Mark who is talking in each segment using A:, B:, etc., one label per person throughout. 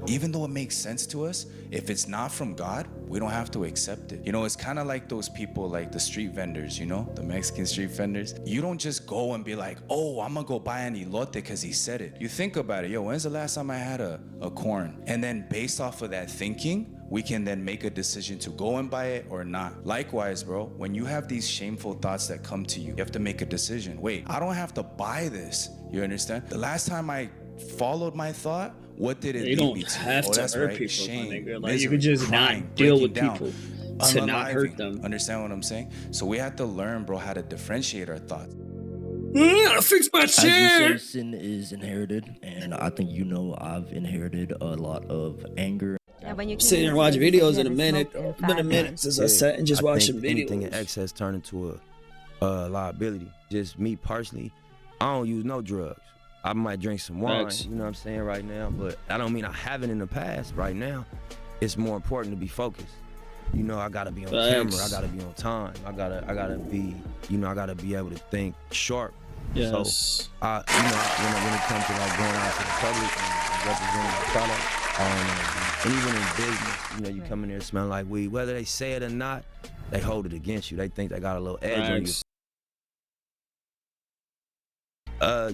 A: even though it makes sense to us, if it's not from God, we don't have to accept it. You know, it's kind of like those people, like the street vendors, you know, the Mexican street vendors. You don't just go and be like, oh, I'm gonna go buy an elote because he said it. You think about it, yo, when's the last time I had a corn? And then based off of that thinking, we can then make a decision to go and buy it or not. Likewise, bro, when you have these shameful thoughts that come to you, you have to make a decision. Wait, I don't have to buy this. You understand? The last time I followed my thought, what did it lead me to?
B: Have to
A: that's
B: hurt
A: right.
B: people,
A: Shame,
B: my nigga. Like,
A: misery,
B: you could just
A: crying,
B: not deal with
A: breaking
B: people
A: down,
B: to not hurt
A: unaliving.
B: them.
A: Understand what I'm saying? So we have to learn, bro, how to differentiate our thoughts.
B: I gotta fix my
C: As you
B: chair.
C: say, sin is inherited, and I think you know I've inherited a lot of anger.
B: Sitting here watching videos in a minute. It's been a minute since I sat and just watched some
D: Anything in
B: videos.
D: excess turn into a liability. Just me personally, I don't use no drugs. I might drink some wine,
B: Facts.
D: you know what I'm saying, right now, but I don't mean I haven't in the past. Right now, it's more important to be focused. You know, I gotta be on camera, I gotta be on time, I gotta be, you know, I gotta be able to think sharp.
B: Yes.
D: So, you know, when it comes to like going out to the public and representing the product, and even in business, you know, you come in there smelling like weed, whether they say it or not, they hold it against you. They think they got a little edge on you.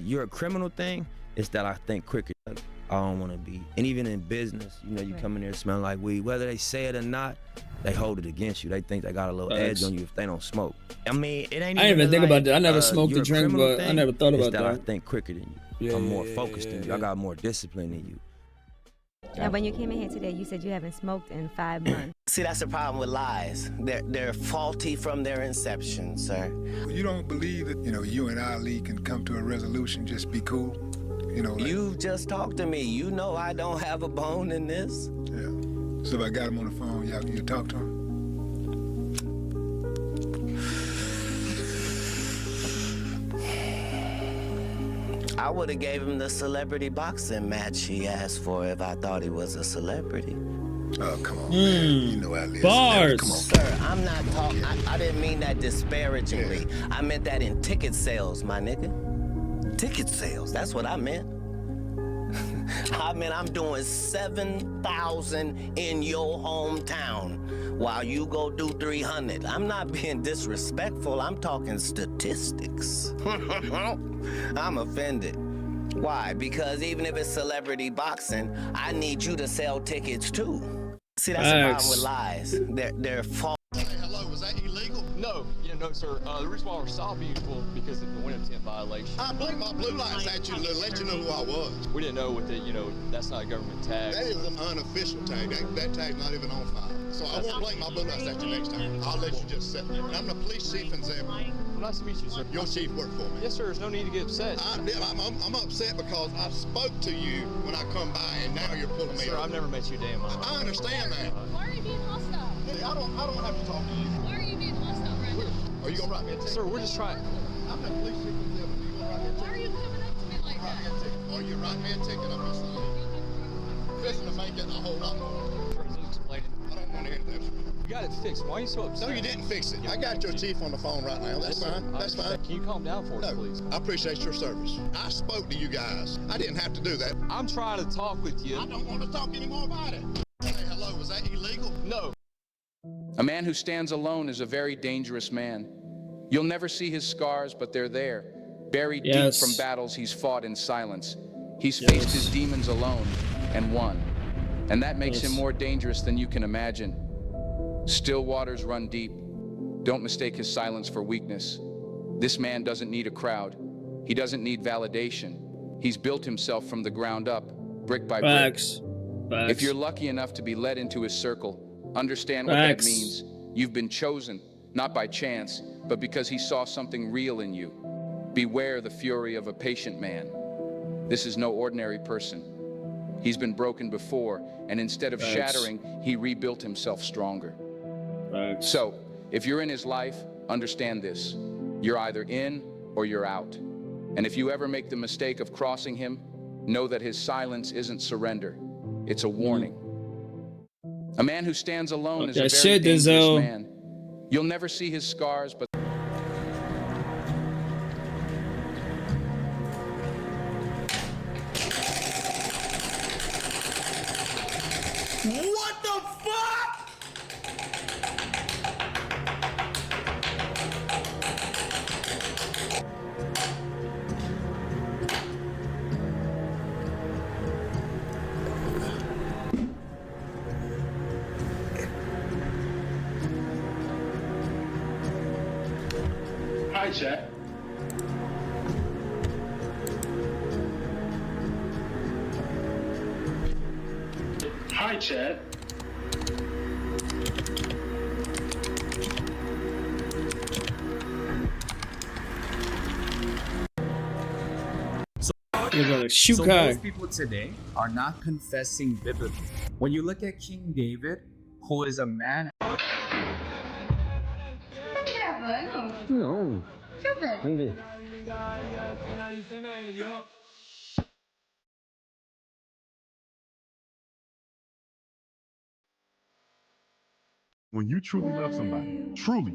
D: You're a criminal thing, it's that I think quicker. I don't want to be. And even in business, you know, you come in there smelling like weed, whether they say it or not, they hold it against you. They think they got a little edge on you if they don't smoke. I mean, it ain't.
B: I didn't even think about that. I never smoked
D: you're
B: or drank,
D: criminal
B: but I never thought about
D: that. I
B: that.
D: think quicker than you. I'm more focused than you. I got more discipline than you.
E: Now, when you came in here today, you said you haven't smoked in 5 months.
F: See, that's the problem with lies. They're faulty from their inception, sir.
G: You don't believe that, you know, you and Ali can come to a resolution, just be cool? You know, like,
F: You just talked to me. You know I don't have a bone in this.
G: yeah. So if I got him on the phone, you talk to him?
F: I would have gave him the celebrity boxing match he asked for if I thought he was a celebrity.
G: Oh, come on, man. You know Ali.
B: Bars.
G: Come on.
F: Sir, I'm not talking. I didn't mean that disparagingly. I meant that in ticket sales, my nigga. Ticket sales. That's what I meant. I mean, I'm doing 7,000 in your hometown while you go do 300. I'm not being disrespectful. I'm talking statistics. I'm offended. Why? Because even if it's celebrity boxing, I need you to sell tickets too. See, that's the problem with lies. They're false.
H: Hey, hello, was that illegal?
I: No, no, sir. The reason why we're stopping you was because of the winter tent violation.
H: I blinked my blue lights at you to let you know who I was.
I: We didn't know what the, that's not a government tag.
H: That is an unofficial tag. That tag's not even on file. So I won't blink my blue lights at you next time. I'll let you just sit there. I'm the police chief in Zebra.
I: Nice to meet you, sir.
H: Your chief worked for me.
I: Yes, sir. There's no need to get upset.
H: I'm upset because I spoke to you when I come by, and now you're pulling me
I: Sir,
H: over.
I: I've never met you a day in my life.
H: I understand that.
J: Why are you being hostile?
H: Hey, I don't have to talk to you.
J: Why are you being hostile right now?
H: Are you gonna write me a ticket?
I: Sir, we're just trying.
H: I'm the police chief in Zebra. You gonna write me a ticket?
J: Why are you coming up to me like
H: Write me a
J: that?
H: ticket. Or you write me a ticket, I'm just fixing to make it a whole lot more. I don't want to hear this.
I: You got it fixed. Why are you so upset?
H: No, you didn't fix it. I got your chief on the phone right now. That's fine. That's fine.
I: Can you calm down for us,
H: No,
I: please?
H: I appreciate your service. I spoke to you guys. I didn't have to do that.
I: I'm trying to talk with you.
H: I don't want to talk anymore about it. Hey, hello, was that illegal?
I: No.
K: A man who stands alone is a very dangerous man. You'll never see his scars, but they're there, buried deep from battles he's fought in silence. He's faced his demons alone and won. And that makes him more dangerous than you can imagine. Still waters run deep. Don't mistake his silence for weakness. This man doesn't need a crowd. He doesn't need validation. He's built himself from the ground up, brick by brick. If you're lucky enough to be led into his circle, understand what that means. You've been chosen, not by chance, but because he saw something real in you. Beware the fury of a patient man. This is no ordinary person. He's been broken before, and instead of shattering, he rebuilt himself stronger. So, if you're in his life, understand this. You're either in or you're out. And if you ever make the mistake of crossing him, know that his silence isn't surrender. It's a warning. A man who stands alone is a very dangerous man. You'll never see his scars, but
L: What the fuck?
M: Hi, chat. Hi, chat.
B: You're gonna shoot
N: So
B: guy.
N: most people today are not confessing biblically. When you look at King David, who is a man.
L: No. Maybe.
O: When you truly love somebody, truly,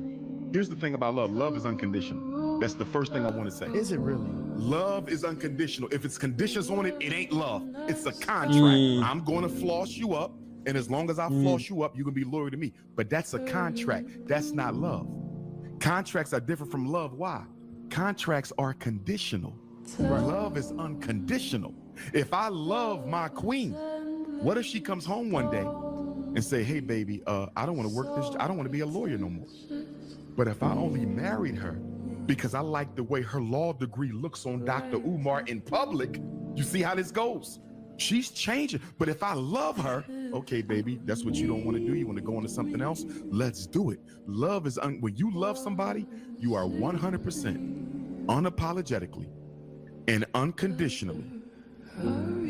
O: here's the thing about love. Love is unconditional. That's the first thing I want to say.
P: Is it really?
O: Love is unconditional. If it's conditions on it, it ain't love. It's a contract. I'm going to floss you up, and as long as I floss you up, you're going to be loyal to me. But that's a contract. That's not love. Contracts are different from love. Why? Contracts are conditional. Love is unconditional. If I love my queen, what if she comes home one day and say, hey, baby, I don't want to work this. I don't want to be a lawyer no more. But if I only married her because I like the way her law degree looks on Dr. Umar in public, you see how this goes? She's changing. But if I love her, okay, baby, that's what you don't want to do. You want to go into something else? Let's do it. Love is, when you love somebody, you are 100% unapologetically and unconditionally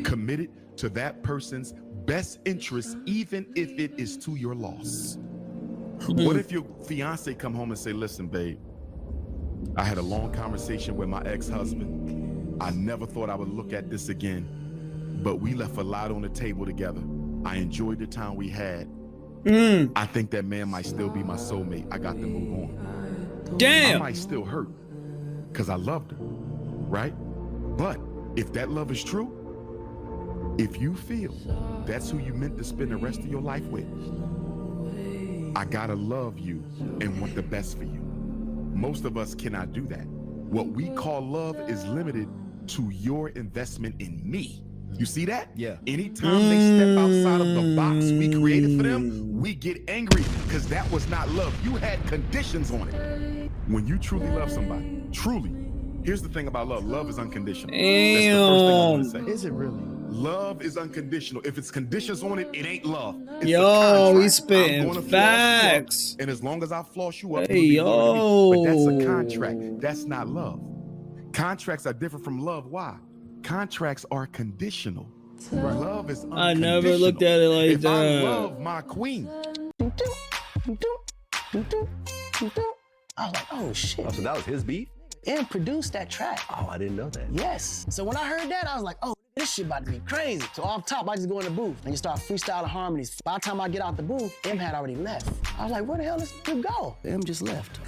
O: committed to that person's best interest, even if it is to your loss. What if your fiance come home and say, listen, babe, I had a long conversation with my ex-husband. I never thought I would look at this again, but we left a lot on the table together. I enjoyed the time we had. I think that man might still be my soulmate. I got to move on.
B: Damn.
O: I might still hurt because I loved her, right? But if that love is true, if you feel that's who you meant to spend the rest of your life with, I gotta love you and want the best for you. Most of us cannot do that. What we call love is limited to your investment in me. You see that?
C: Yeah.
O: Anytime they step outside of the box we created for them, we get angry because that was not love. You had conditions on it. When you truly love somebody, truly, here's the thing about love. Love is unconditional. That's the first thing I want to say.
P: Is it really?
O: Love is unconditional. If it's conditions on it, it ain't love. It's
B: Yo,
O: a
B: he's
O: contract. I'm
B: spitting
O: gonna floss
B: facts.
O: you up, and as long as I floss you up,
B: Hey,
O: you'll be loyal to me. But that's a
B: yo.
O: contract. That's not love. Contracts are different from love. Why? Contracts are conditional. Love is unconditional.
B: I never looked at it like
O: if I
B: that.
O: love my queen,
F: I was like, oh shit.
Q: Oh, so that was his beat?
F: And produced that track.
Q: Oh, I didn't know that.
F: Yes. So when I heard that, I was like, oh, this shit about to be crazy. So off top, I just go in the booth and you start freestyling harmonies. By the time I get out the booth, M had already left. I was like, where the hell does M go? M just left.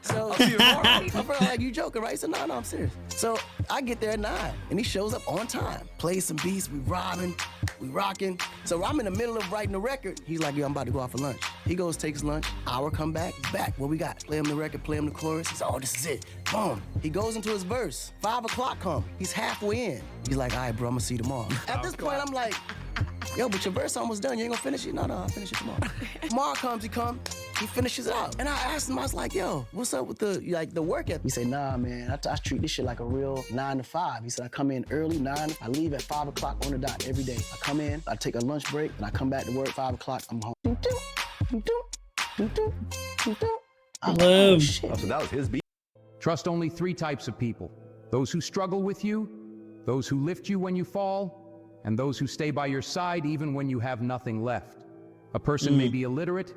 F: So I'm like, you joking, right? He said, no, I'm serious. So I get there at 9 and he shows up on time. Plays some beats, we robbing, we rocking. So I'm in the middle of writing the record. He's like, yo, I'm about to go out for lunch. He goes, takes lunch, hour, come back. What we got? Play him the record, play him the chorus. He said, oh, this is it. Boom. He goes into his verse. 5 o'clock come. He's halfway in. He's like, all right, bro, I'm gonna see you tomorrow. At this point, I'm like, yo, but your verse almost done. You ain't gonna finish it? No, I'll finish it tomorrow. Tomorrow comes, he finishes it out. And I asked him, I was like, yo, what's up with the work ethic? He said, nah, man, I treat this shit like a real 9 to 5. He said, I come in early, 9, I leave at 5 o'clock on the dot every day. I come in, I take a lunch break, and I come back to work 5 o'clock, I'm home.
Q: Oh, so that was his beat?
K: Trust only 3 types of people: those who struggle with you, those who lift you when you fall, and those who stay by your side even when you have nothing left. A person may be illiterate,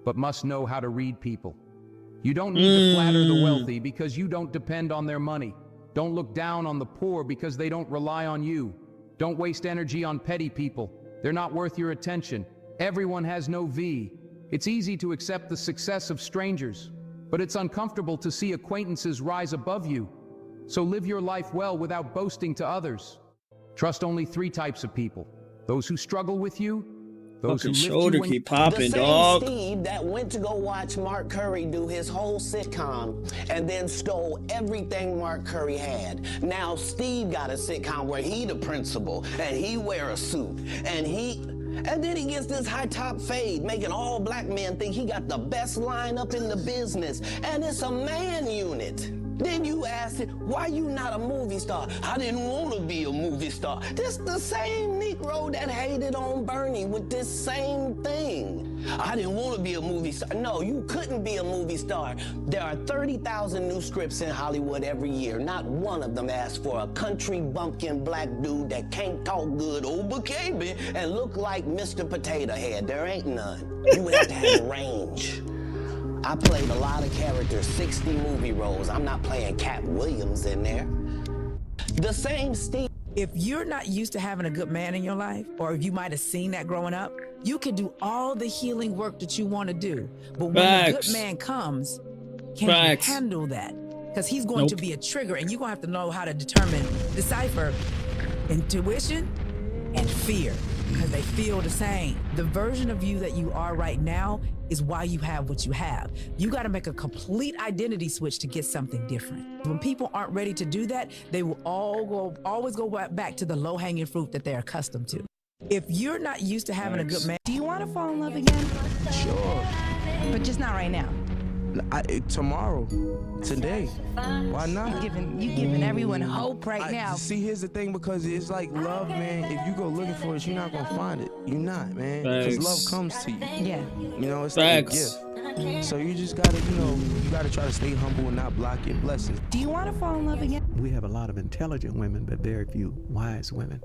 K: but must know how to read people. You don't need to flatter the wealthy because you don't depend on their money. Don't look down on the poor because they don't rely on you. Don't waste energy on petty people. They're not worth your attention. Everyone has no V. It's easy to accept the success of strangers, but it's uncomfortable to see acquaintances rise above you. So live your life well without boasting to others. Trust only 3 types of people:
P: those who struggle with you, those
B: Fucking
P: who lift
B: shoulder
P: you when
B: keep
F: The
B: popping,
F: same
B: dog.
F: Steve that went to go watch Mark Curry do his whole sitcom and then stole everything Mark Curry had. Now Steve got a sitcom where he the principal and he wear a suit and then he gets this high top fade, making all black men think he got the best lineup in the business, and it's a man unit. Then you ask it, why you not a movie star? I didn't want to be a movie star. This the same Negro that hated on Bernie with this same thing. I didn't want to be a movie star. No, you couldn't be a movie star. There are 30,000 new scripts in Hollywood every year. Not one of them asks for a country bumpkin black dude that can't talk good over KB and look like Mr. Potato Head. There ain't none. You would have to have range. I played a lot of characters, 60 movie roles. I'm not playing Cat Williams in there. The same Steve.
R: If you're not used to having a good man in your life, or if you might have seen that growing up, you can do all the healing work that you want to do. But when a good man comes, can you handle that? Because he's going to be a trigger, and you're going to have to know how to decipher intuition and fear, because they feel the same. The version of you that you are right now is why you have what you have. You got to make a complete identity switch to get something different. When people aren't ready to do that, they will always go back to the low-hanging fruit that they're accustomed to. If you're not used to having a good man, do you want to fall in love again?
S: Sure.
R: But just not right now.
S: Tomorrow, today, why not?
R: You giving everyone hope right now.
S: See, here's the thing, because it's like love, man. If you go looking for it, you're not gonna find it. You're not, man. Because love comes to you.
R: Yeah.
S: You know, it's like a gift. So you just gotta, you gotta try to stay humble and not block your blessings.
R: Do you want to fall in love again?
T: We have a lot of intelligent women, but very few wise women.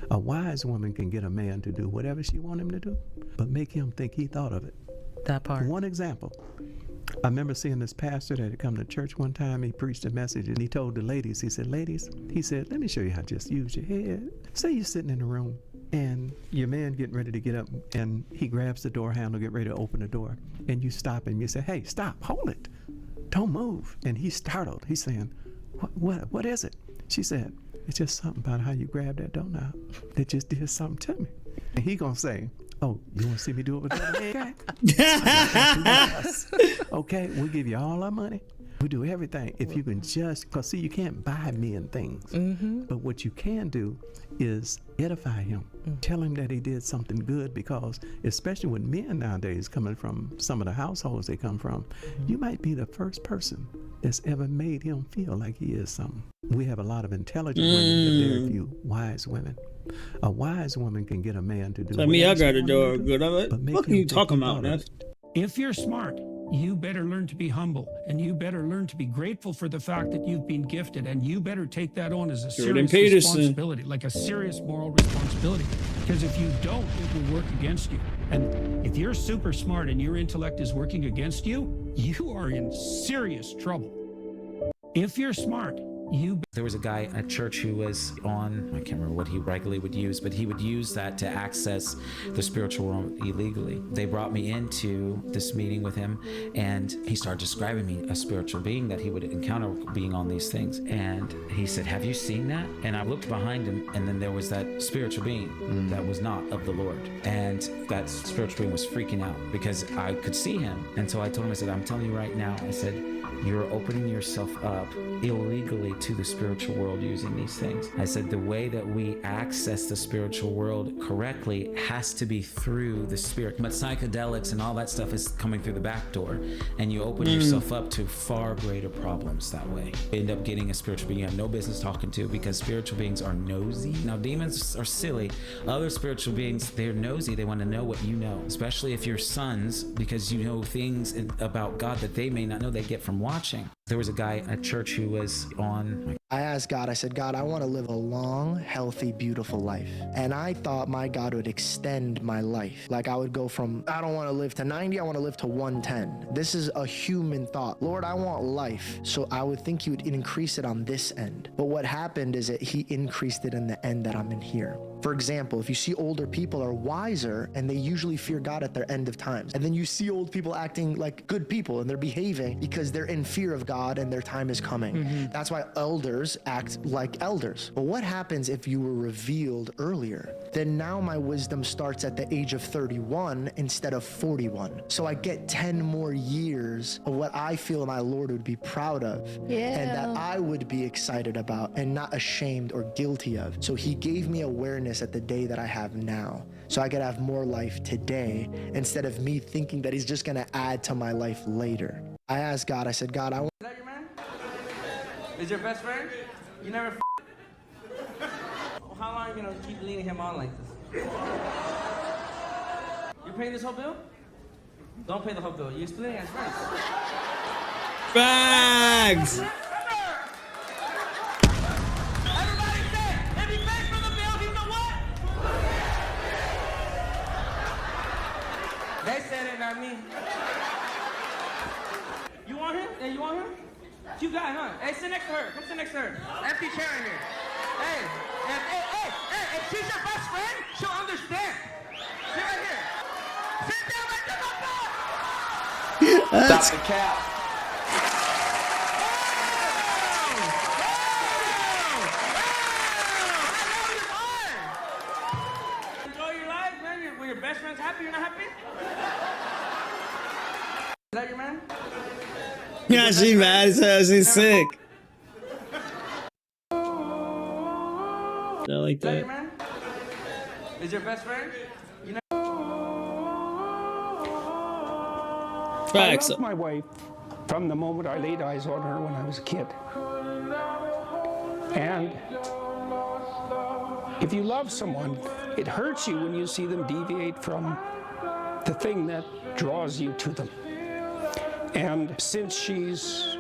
T: A wise woman can get a man to do whatever she wants him to do, but make him think he thought of it.
R: That part.
T: One example. I remember seeing this pastor that had come to church one time. He preached a message and he told the ladies, he said, ladies, let me show you how to just use your head. Say you're sitting in a room and your man getting ready to get up and he grabs the door handle, get ready to open the door, and you stop him. You say, hey, stop, hold it. Don't move. And he's startled. He's saying, what is it? She said, it's just something about how you grabbed that doorknob that just did something to me. And he gonna say, oh, you want to see me do it with the other hand? Okay, we'll give you all our money. We do everything. If you can just, because see, you can't buy men things. But what you can do is edify him. Tell him that he did something good, because especially with men nowadays coming from some of the households they come from, you might be the first person that's ever made him feel like he is something. We have a lot of intelligent women, but very few wise women. A wise woman can get a man to do.
B: I mean, I got to do a good of it. What are you talking about, man?
U: If you're smart, you better learn to be humble, and you better learn to be grateful for the fact that you've been gifted, and you better take that on as a serious responsibility, like a serious moral responsibility. Because if you don't, it will work against you. And if you're super smart and your intellect is working against you, you are in serious trouble. If you're smart,
V: There was a guy at church who was on, I can't remember what he regularly would use, but he would use that to access the spiritual world illegally. They brought me into this meeting with him, and he started describing me a spiritual being that he would encounter being on these things. And he said, have you seen that? And I looked behind him, and then there was that spiritual being that was not of the Lord. And that spiritual being was freaking out because I could see him. And so I told him, I said, I'm telling you right now, I said, you're opening yourself up illegally to the spiritual world using these things. I said the way that we access the spiritual world correctly has to be through the spirit. But psychedelics and all that stuff is coming through the back door, and you open yourself up to far greater problems that way. You end up getting a spiritual being you have no business talking to, because spiritual beings are nosy. Now, demons are silly. Other spiritual beings, they're nosy. They want to know what you know, especially if you're sons, because you know things about God that they may not know they get from watching. There was a guy at church who was on.
W: I asked God, I said, God, I want to live a long, healthy, beautiful life. And I thought my God would extend my life. Like I would go from, I don't want to live to 90, I want to live to 110. This is a human thought. Lord, I want life. So I would think he would increase it on this end. But what happened is that he increased it in the end that I'm in here. For example, if you see older people are wiser and they usually fear God at their end of times. And then you see old people acting like good people and they're behaving because they're in fear of God. God and their time is coming. That's why elders act like elders. But what happens if you were revealed earlier? Then now my wisdom starts at the age of 31 instead of 41. So I get 10 more years of what I feel my Lord would be proud of, and that I would be excited about and not ashamed or guilty of. So he gave me awareness at the day that I have now, so I could have more life today instead of me thinking that he's just gonna add to my life later. I asked God, I said, God, I want—
A: Is that your man? Is your best friend? You never Well, how long are you gonna keep leading him on like this? You paying this whole bill? Don't pay the whole bill. You're splitting as friends.
B: Bags!
A: Everybody say, if he pays for the bill, he's a what? They said it, not me. You want him? Hey, you want him? You got it, huh? Hey, sit next to her. Come sit next to her. Empty chair in here. Hey, if she's your best friend, she'll understand. Sit right here. Sit down right there, my boy. Stop the cap. Enjoy your life, man. When your best friend's happy, you're not happy? Is that your man?
B: Yeah, she mad as hell. She's sick. I like
A: Is that
B: that.
A: your man? Is your best friend? You know.
B: Facts.
U: I love my wife from the moment I laid eyes on her when I was a kid. And if you love someone, it hurts you when you see them deviate from the thing that draws you to them. And since she's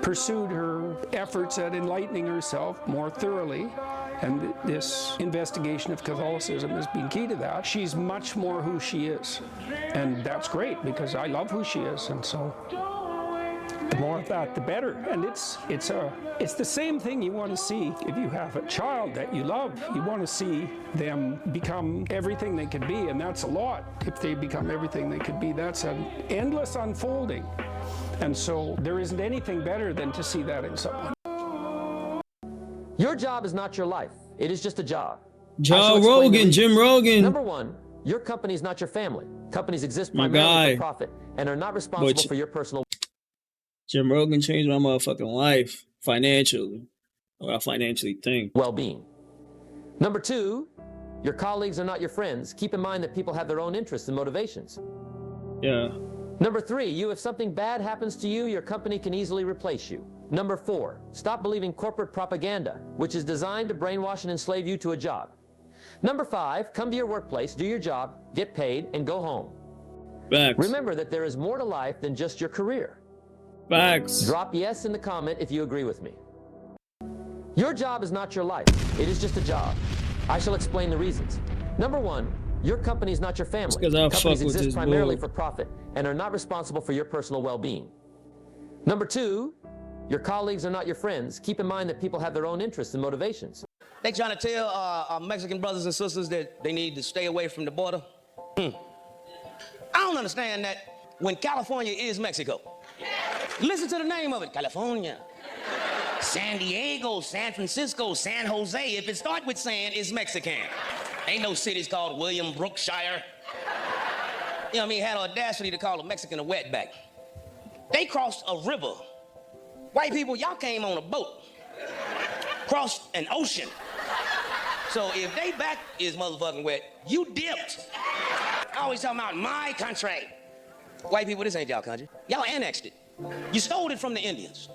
U: pursued her efforts at enlightening herself more thoroughly, and this investigation of Catholicism has been key to that, she's much more who she is. And that's great, because I love who she is, and so the more of that, the better. And it's the same thing you want to see if you have a child that you love. You want to see them become everything they could be, and that's a lot. If they become everything they could be, that's an endless unfolding. And so there isn't anything better than to see that in someone.
D: Your job is not your life. It is just a job.
B: Joe Rogan, Jim Rogan.
D: Number one, your company is not your family. Companies exist primarily for profit and are not responsible for your personal.
B: Jim Rogan changed my motherfucking life financially. What I financially think.
D: Well-being. Number two, your colleagues are not your friends. Keep in mind that people have their own interests and motivations.
B: Yeah.
D: Number three, if something bad happens to you, your company can easily replace you. Number four, stop believing corporate propaganda, which is designed to brainwash and enslave you to a job. Number five, come to your workplace, do your job, get paid, and go home.
B: Facts.
D: Remember that there is more to life than just your career.
B: Facts.
D: Drop yes in the comment if you agree with me. Your job is not your life. It is just a job. I shall explain the reasons. Number one, your company is not your family. Companies exist primarily for profit and are not responsible for your personal well-being. Number two, your colleagues are not your friends. Keep in mind that people have their own interests and motivations.
F: They trying to tell our Mexican brothers and sisters that they need to stay away from the border. I don't understand that when California is Mexico. Listen to the name of it, California. San Diego, San Francisco, San Jose. If it starts with San, it's Mexican. Ain't no cities called William Brookshire. You know what I mean? Had audacity to call a Mexican a wetback. They crossed a river. White people, y'all came on a boat. Crossed an ocean. So if they back is motherfucking wet, you dipped. Always talking about my country. White people, this ain't y'all country. Y'all annexed it. You stole it from the Indians.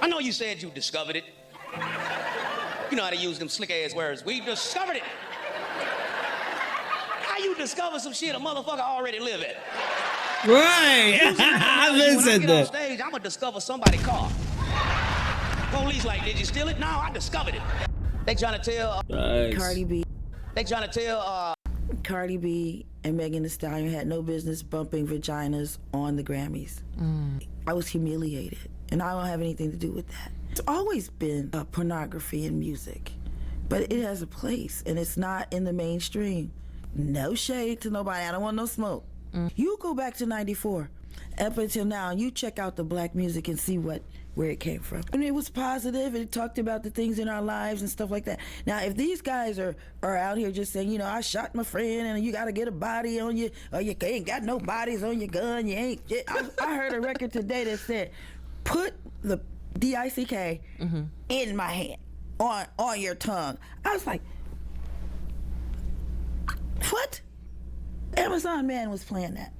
F: I know you said you discovered it. You know how to use them slick ass words. We discovered it. How you discover some shit a motherfucker already live in?
B: Right. I've been said
F: that. On stage, I'm gonna discover somebody's car. Police like, did you steal it? No, I discovered it. They trying to tell.
R: Cardi B.
F: They trying to tell.
R: Cardi B and Megan Thee Stallion had no business bumping vaginas on the Grammys. I was humiliated, and I don't have anything to do with that. It's always been pornography in music, but it has a place, and it's not in the mainstream. No shade to nobody. I don't want no smoke. You go back to '94.
E: up until now. You check out the black music and see where it came from. And it was positive. It talked about the things in our lives and stuff like that. Now, if these guys are out here just saying, you know, I shot my friend and you got to get a body on you, or you ain't got no bodies on your gun, you ain't. I heard a record today that said, put the DICK in my hand, on your tongue. I was like, what? Amazon Man was playing that.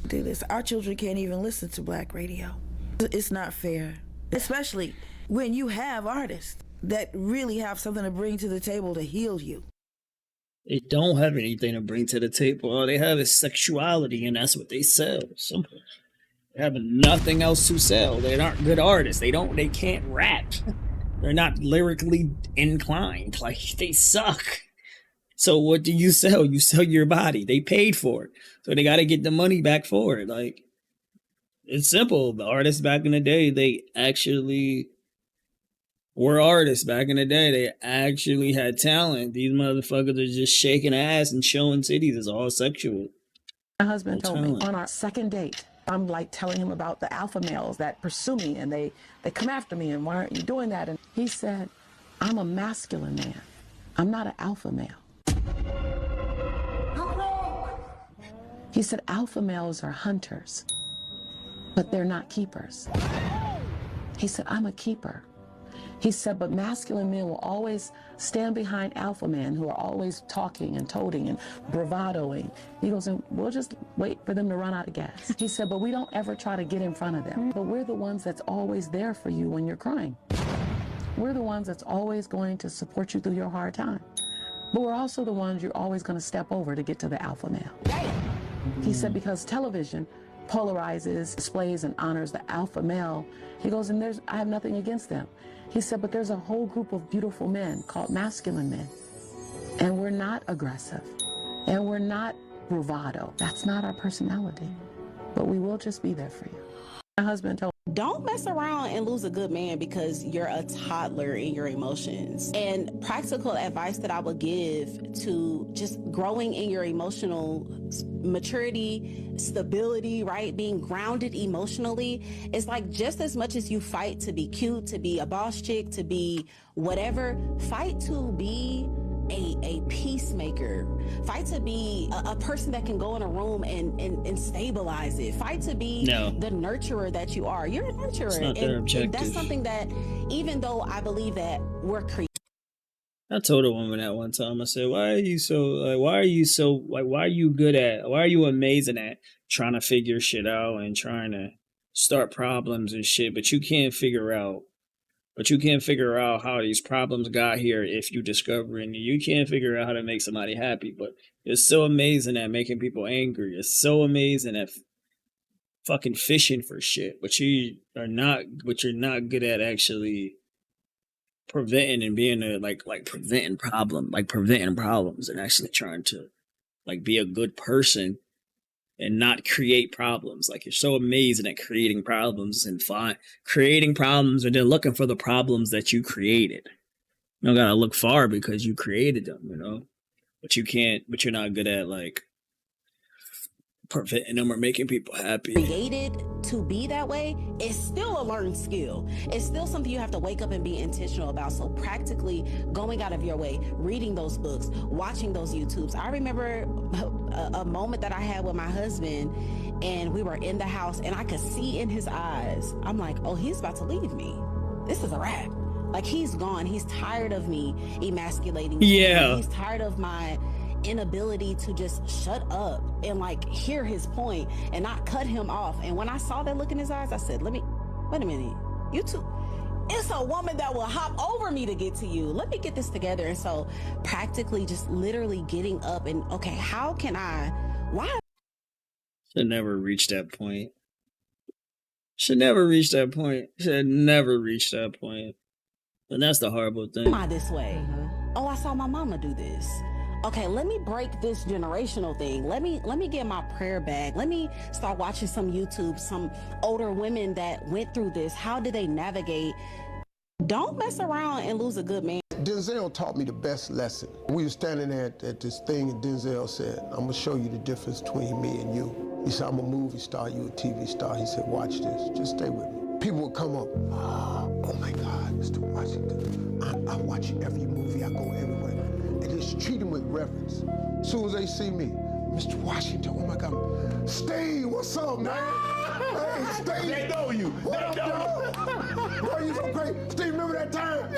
E: Do this. Our children can't even listen to black radio. It's not fair, especially when you have artists that really have something to bring to the table to heal you.
B: They don't have anything to bring to the table. All they have is sexuality, and that's what they sell. Simple. They have nothing else to sell. They aren't good artists. They can't rap. They're not lyrically inclined. Like, they suck. So what do you sell? You sell your body. They paid for it. So they got to get the money back for it. Like, it's simple. The artists back in the day, they actually were artists back in the day. They actually had talent. These motherfuckers are just shaking ass and showing titties. It's all sexual.
G: My husband told me on our second date, I'm like telling him about the alpha males that pursue me and they come after me and why aren't you doing that? And he said, I'm a masculine man. I'm not an alpha male. He said alpha males are hunters, but they're not keepers. He said, I'm a keeper. He said, but masculine men will always stand behind alpha men who are always talking and toting and bravadoing. He goes, and we'll just wait for them to run out of gas. He said, but we don't ever try to get in front of them. But we're the ones that's always there for you when you're crying. We're the ones that's always going to support you through your hard time. But we're also the ones you're always going to step over to get to the alpha male. He said, because television polarizes, displays, and honors the alpha male. He goes, and I have nothing against them. He said, but there's a whole group of beautiful men called masculine men. And we're not aggressive. And we're not bravado. That's not our personality. But we will just be there for you. My husband told me,
J: don't mess around and lose a good man because you're a toddler in your emotions. And practical advice that I would give to just growing in your emotional maturity, stability, right? Being grounded emotionally is like just as much as you fight to be cute, to be a boss chick, to be whatever, fight to be a peacemaker. Fight to be a person that can go in a room and stabilize it. Fight to be the nurturer that you are. You're a nurturer.
B: It's not their objective.
J: And that's something that, even though I believe that we're creative.
B: I told a woman that one time, I said, why are you amazing at trying to figure shit out and trying to start problems and shit, but you can't figure out how these problems got here if you discover it. You can't figure out how to make somebody happy, but you're so amazing at making people angry. You're so amazing at fucking fishing for shit, but you're not good at actually preventing and being preventing problems and actually trying to like be a good person and not create problems. Like, you're so amazing at creating problems and creating problems and then looking for the problems that you created. You don't gotta look far because you created them, you know? But you're not good at like preventing them or making people happy.
J: Created to be that way is still a learned skill. It's still something you have to wake up and be intentional about. So practically going out of your way, reading those books, watching those YouTubes. I remember a moment that I had with my husband and we were in the house and I could see in his eyes, I'm like, oh, he's about to leave me. This is a wrap. Like, he's gone. He's tired of me emasculating.
B: Yeah.
J: He's tired of my inability to just shut up and like hear his point and not cut him off. And when I saw that look in his eyes, I said, wait a minute, you two, it's a woman that will hop over me to get to you. Let me get this together. And so practically just literally getting up and, okay, how can
B: should never reach that point. Should never reach that point. And that's the horrible thing.
J: Am I this way? Oh, I saw my mama do this. Okay, let me break this generational thing. Let me get my prayer bag. Let me start watching some YouTube, some older women that went through this. How did they navigate? Don't mess around and lose a good man.
H: Denzel taught me the best lesson. We were standing there at this thing, and Denzel said, I'm gonna show you the difference between me and you. He said, I'm a movie star, you a TV star. He said, watch this, just stay with me. People would come up, oh my God, Mr. Washington. I watch every movie, I go everywhere. And just treat him with reverence. As soon as they see me, Mr. Washington, oh my God. Steve, what's up, man? Hey, Steve.
O: They know you.
H: What up, dog? Bro, you so great. Steve, remember that time?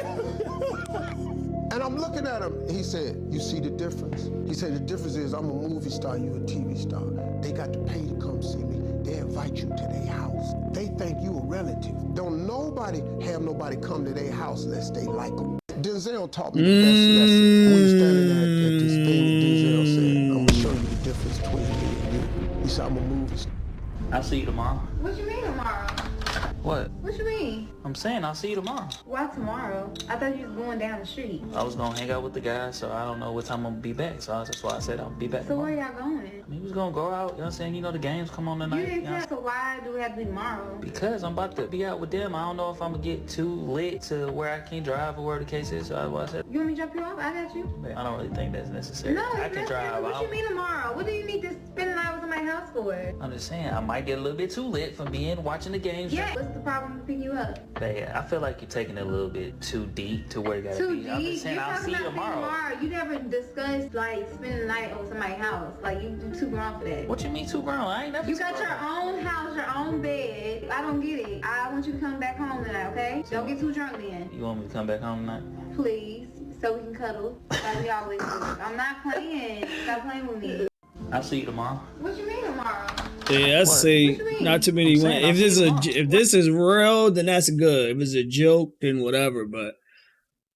H: And I'm looking at him. He said, you see the difference? He said, the difference is I'm a movie star, you a TV star. They got to pay to come see me. They invite you to their house. They think you a relative. Don't nobody have nobody come to their house unless they like them. Denzel taught me the best lesson. We were standing there at this thing, and Denzel said, I'm gonna show you the difference between me and you. He said, I'm a movie star.
I: I'll see you tomorrow.
L: What you mean tomorrow?
I: What?
L: What you mean?
I: I'm saying I'll see you tomorrow.
L: Why tomorrow? I thought you was going down the street.
I: I was gonna hang out with the guys, so I don't know what time I'm gonna be back. So that's why I said I'll be back
L: So
I: tomorrow.
L: where y'all going?
I: We was gonna go out, you know what I'm saying? You know the games come on tonight.
L: You didn't
I: know what I'm
L: tell, so why do we have to be tomorrow?
I: Because I'm about to be out with them. I don't know if I'm gonna get too lit to where I can't drive or where the case is. So that's why I said,
L: You want me to drop you off? I got you.
I: I don't really think that's necessary.
L: No,
I: I
L: it's
I: can
L: necessary.
I: drive
L: What
I: out.
L: you mean tomorrow? What do you need to spend the night with somebody's house for?
I: I'm just saying, I might get a little bit too lit from watching the games.
L: Yeah, what's the problem with picking you up?
I: But I feel like you're taking it a little bit too deep to where you gotta
L: Too
I: be. I'm just
L: deep?
I: saying,
L: You're
I: I'll
L: talking
I: see you
L: about picking
I: tomorrow.
L: You never discussed, like, spending the night over somebody's house. Like, you too grown for that.
I: What you mean too grown? I ain't never
L: You
I: too
L: got
I: grown.
L: your own house, your own bed. I don't get it. I want you to come back home tonight, okay? Don't get too drunk then.
I: You want me to come back home tonight?
L: Please. So we can cuddle. Like we always do. I'm not playing. Stop playing with me.
I: I'll see you tomorrow.
L: What you mean tomorrow?
B: Yeah, I say not too many. If this is real, then that's good. If it's a joke, then whatever. But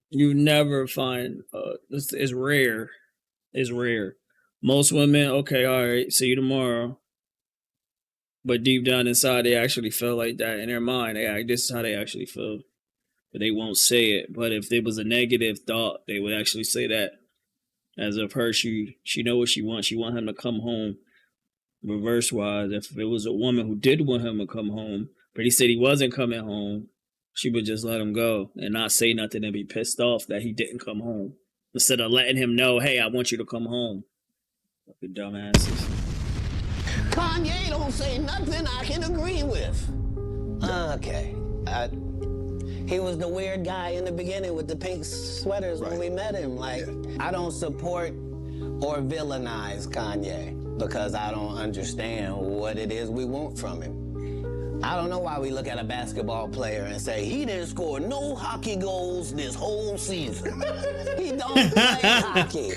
B: you never find it's rare. It's rare. Most women, okay, all right, see you tomorrow. But deep down inside, they actually feel like that in their mind. This is how they actually feel. But they won't say it. But if there was a negative thought, they would actually say that. As of her, she know what she wants. She want him to come home. Reverse wise, if it was a woman who did want him to come home, but he said he wasn't coming home, she would just let him go and not say nothing and be pissed off that he didn't come home. Instead of letting him know, hey, I want you to come home. Fucking dumbasses.
F: Kanye don't say nothing I can agree with. Okay. He was the weird guy in the beginning with the pink sweaters when we met him. Like, I don't support or villainize Kanye because I don't understand what it is we want from him. I don't know why we look at a basketball player and say, he didn't score no hockey goals this whole season. He don't play hockey.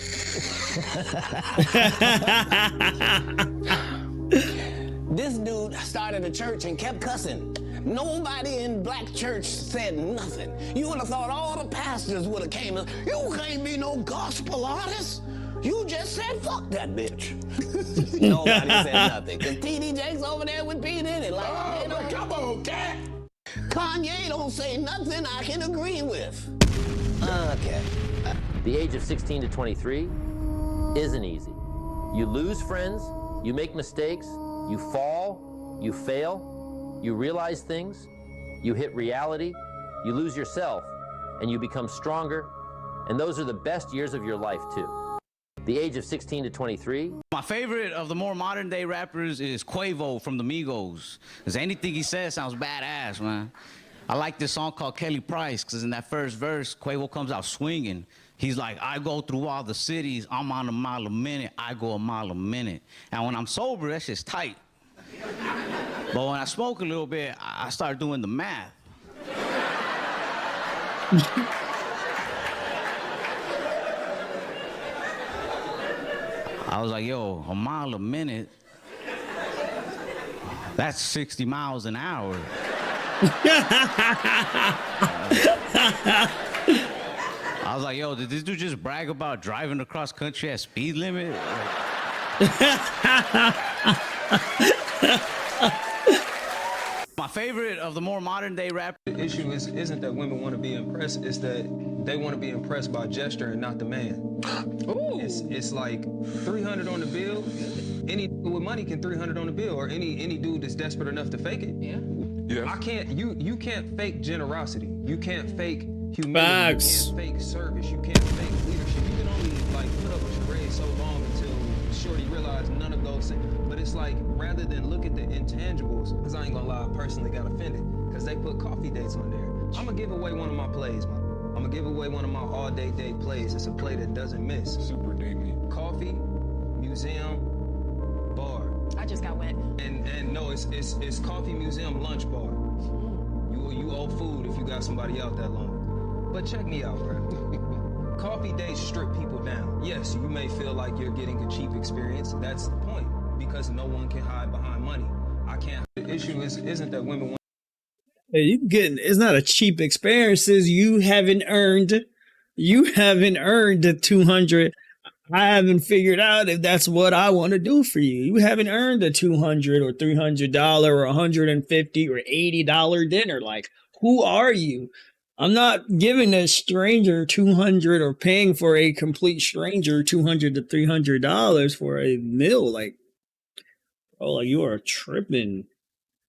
F: This dude started a church and kept cussing. Nobody in black church said nothing. You would have thought all the pastors would have came and, you can't be no gospel artist. You just said, fuck that bitch. Nobody said nothing. Cause T.D. Jakes over there with P. Diddy. Like, oh, come on, cat. Kanye don't say nothing I can agree with. Okay.
D: The age of 16 to 23 isn't easy. You lose friends, you make mistakes, you fall, you fail, you realize things, you hit reality, you lose yourself, and you become stronger, and those are the best years of your life too. The age of 16 to 23.
M: My favorite of the more modern day rappers is Quavo from the Migos, because anything he says sounds badass, man. I like this song called Kelly Price, because in that first verse, Quavo comes out swinging. He's like, I go through all the cities, I'm on a mile a minute, I go a mile a minute. And when I'm sober, that shit's tight. But when I smoke a little bit, I start doing the math. I was like, yo, a mile a minute, that's 60 miles an hour. I was like, yo, did this dude just brag about driving across country at speed limit? My favorite of the more modern day rap.
X: The issue isn't that women want to be impressed, it's that they want to be impressed by gesture and not the man. Ooh. It's like 300 on the bill. Any dude with money can 300 on the bill, or any dude that's desperate enough to fake it. Yeah. I can't. You can't fake generosity. You can't fake humility.
B: Facts.
X: You can't fake service. You can't fake leadership. You can only like put up a charade so long until Shorty realized none of those things. But it's like, rather than look at the intangibles, because I ain't gonna lie, I personally got offended because they put coffee dates on there. I'm gonna give away one of my plays, man. I'm gonna give away one of my all-day date plays. It's a play that doesn't miss. Super date me. Coffee, museum, bar.
G: I just got wet.
X: And no, it's coffee, museum, lunch bar. You owe food if you got somebody out that long. But check me out, bro. Coffee dates strip people down. Yes, you may feel like you're getting a cheap experience. That's the point, because no one can hide behind money. I can't. The issue isn't that women want.
B: Hey, you getting, it's not a cheap experience. You haven't earned the 200. I haven't figured out if that's what I want to do for you. You haven't earned a $200 or $300 or $150 or $80 dinner. Like, who are you? I'm not giving a stranger $200 or paying for a complete stranger $200 to $300 for a meal. Like, bro, like, you are tripping.